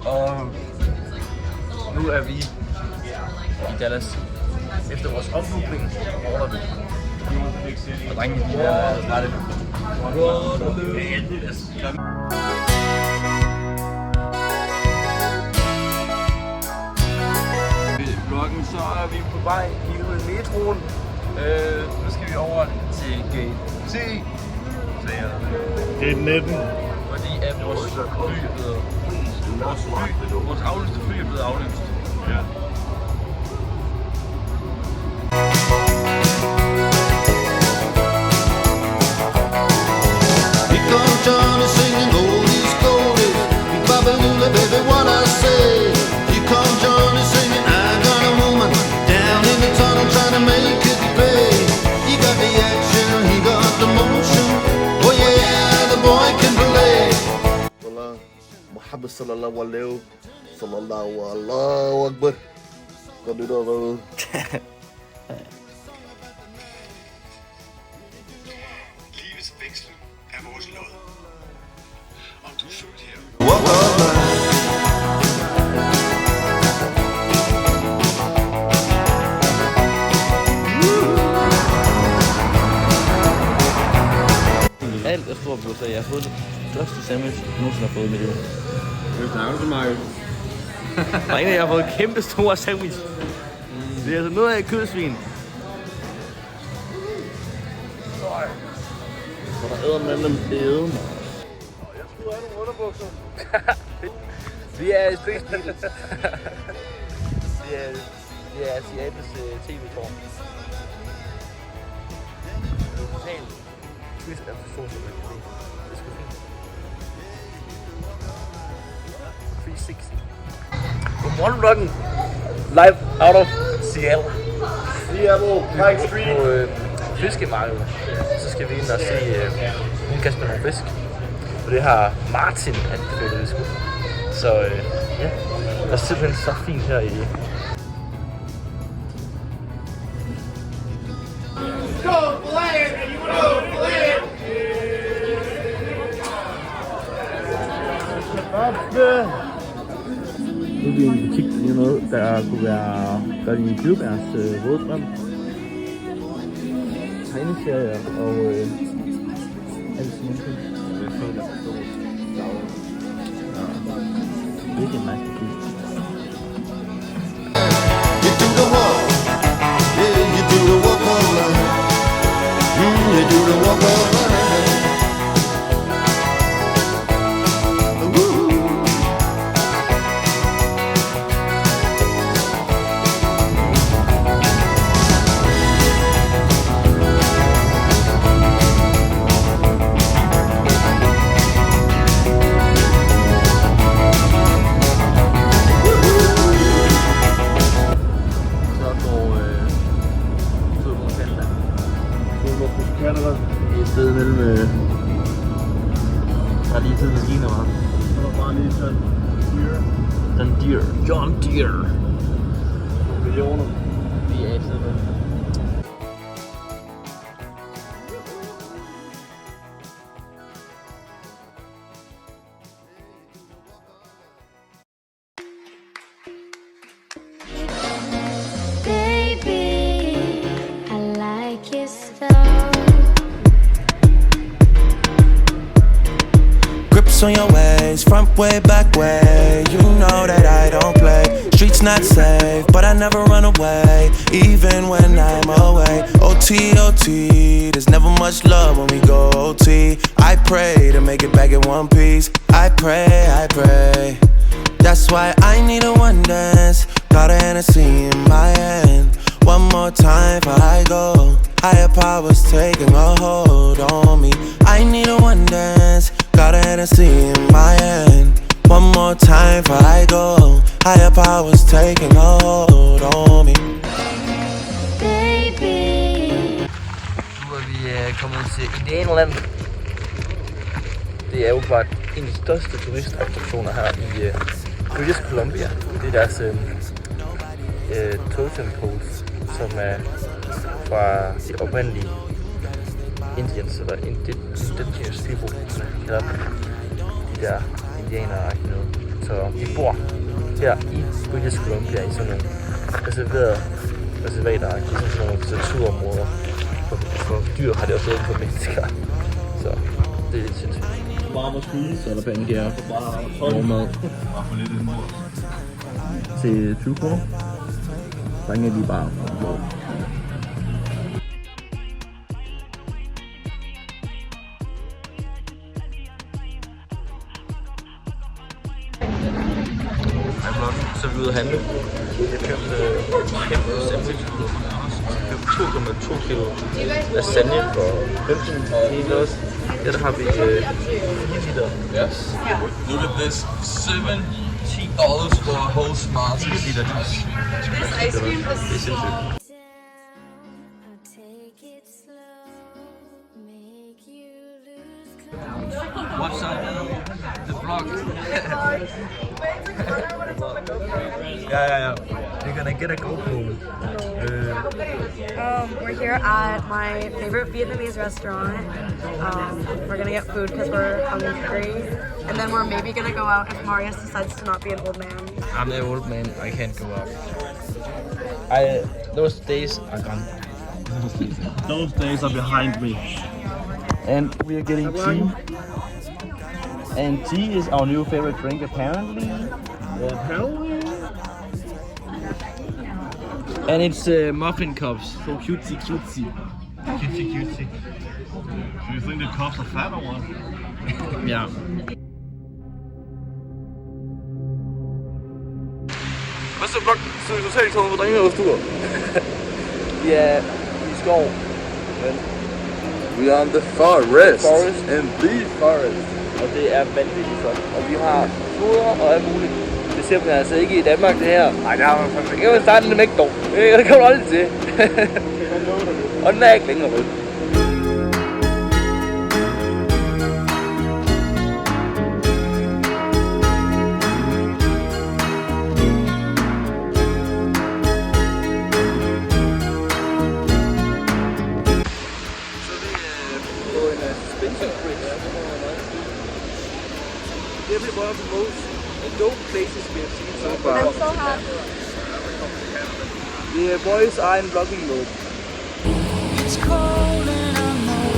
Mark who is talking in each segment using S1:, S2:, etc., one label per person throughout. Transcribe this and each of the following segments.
S1: Og nu er vi i Dallas. Efter vores ombooking ordrer vi. Og drengene de er rette. Vloggen, så er vi på vej lige ud i metroen. Nu skal vi over til gate 10.
S2: Gate 19.
S1: Fordi at vores aflyste fly er blevet aflyst.
S2: Ja.
S3: John is singing goldies, goldies. You Babalula, baby, what I say. You come John is singing, I got a woman down in the tunnel trying to make it pay. He got the action, he got the motion. Oh yeah, the boy can play. Muhammad sallallahu alaihi sallallahu Allahu Akbar. Kan du da hvad?
S2: Livets veksel er vores lod. Om du er født her.
S1: Alt er stort på sig. Jeg har fået det største sandwich, jeg nogensinde har fået i mit liv.
S4: Det snakker til mig.
S1: Drengene, jeg har fået kæmpe store sandwich. Det er altså noget af kødsvin.
S4: Så der æder med dem æde.
S2: Jeg skulle have nogle underbukser.
S1: Vi er i spidsen. Det er asiatisk tv-form. Totalt twist af personlighed. Det er sgu fint. 360. Godmorgen vloggen. Live out of Seattle.
S2: Pike Street.
S1: På fiskemarkedet. Så skal vi ind og se hun kaster nogle fisk. Og det har Martin anbefalet, vi skulle. Så ja, det er simpelthen så fint her i. Nu er vi i en butik, der lige noget, der kunne være gør de købe deres hoveddrøm. Tegneserier og alt sådan noget. Virkelig nice butik.
S3: You do the walk, yeah, you do the walk of life. You do the walk of life.
S1: Et sted mellem der er lige tid maskiner, hva'?
S2: Så var bare lige sådan
S1: Den Deere. John Deere.
S2: millioner.
S1: Vi er et sted med.
S5: On your ways, front way, back way. You know that I don't play. Streets not safe, but I never run away, even when I'm away. OT, OT, there's never much love when we go OT. I pray to make it back in one piece. I pray. That's why I need a one dance. Got a Hennessy in my hand. One more time before I go. Higher powers taking a hold on me. I need a one dance. Got a Hennessy in my hand. One more time before I go. Higher powers taking a hold on me.
S1: Nu er vi kommet til Indianerland. Det er jo bare en af de største turistattraktioner her i British Columbia. Det er deres totem poles, som er fra de oprindelige Indians, eller Indigenous people, som man kalder dem. de der indianere og noget. Så de bor her i British Columbia i sådan nogle reserverede reservater, ligesom sådan nogle naturområder. For dyr har det også været for mennesker. Så det er lidt sindssygt.
S4: Bare spise, eller penge her. Bare mad.
S1: Til 20 kroner.
S4: Ringer de bare.
S1: Så er vi ude at handle. Jeg købte kæmpe sandwich ud af Anders. Jeg købte 2,2 kilo lasagne for 15 kilo. Her der har vi 4 liter.
S6: Yes. Look at this. $17 for a whole smart.
S1: 10 liter juice. Det er sindssygt. What's up? The vlog. Yeah. You're gonna get a GoPro.
S7: We're here at my favorite Vietnamese restaurant. We're gonna get food because we're hungry. And then we're maybe gonna go out if Marius decides to not be an old man.
S1: I'm the old man. I can't go out. Those days are gone.
S4: Those days are behind me.
S1: And we are getting tea. And tea is our new favorite drink apparently. And it's muffin cups. So cutesy.
S4: Cutesy. Do you think the cups are fat or what?
S1: Ja. Hvad så vlog? Så er vi totalt kommet på Drengehavstur. Vi er i skov. Men
S6: We are on the forest.
S1: In the forest. Og det er vanvittigt flot. Og vi har floder og alt muligt. Det ser man altså ikke i Danmark det her. Nej, det har man fandme ikke. Det kan man starte en mægdog. Det kan man aldrig til. Og den er ikke længere rød. Definitely one of the most dope places we have seen so far.
S7: I'm so happy.
S1: The boys are in vlogging mode.
S3: It's cold and I know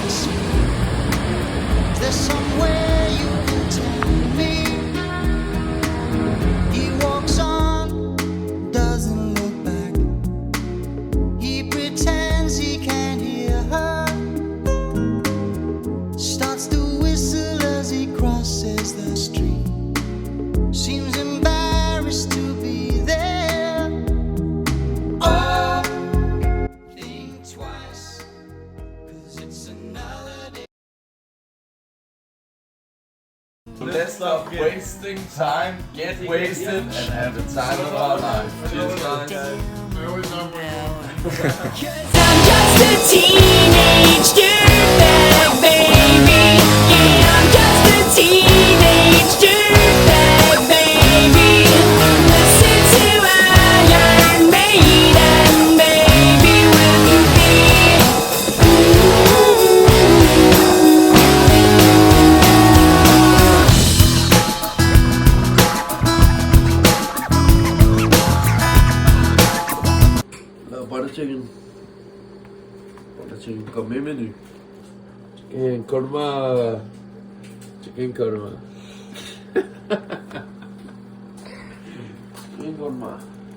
S3: it's Is there somewhere you can take me? He walks on, doesn't look back. He pretends he can't hear her. Starts to whistle as he crosses the street. Seems embarrassed to be there. Oh, think twice, 'cause it's another day.
S6: Let's stop wasting time, get wasted, and have the time of our life. Cheers, guys.
S8: I'm just a teenage dirtbag baby. Yeah, I'm just a teenage dirtbag baby. Listen to Iron Maiden, baby, will you be?
S4: Butter chicken. Con mi menu. Chicken korma. Chicken korma. Chicken korma.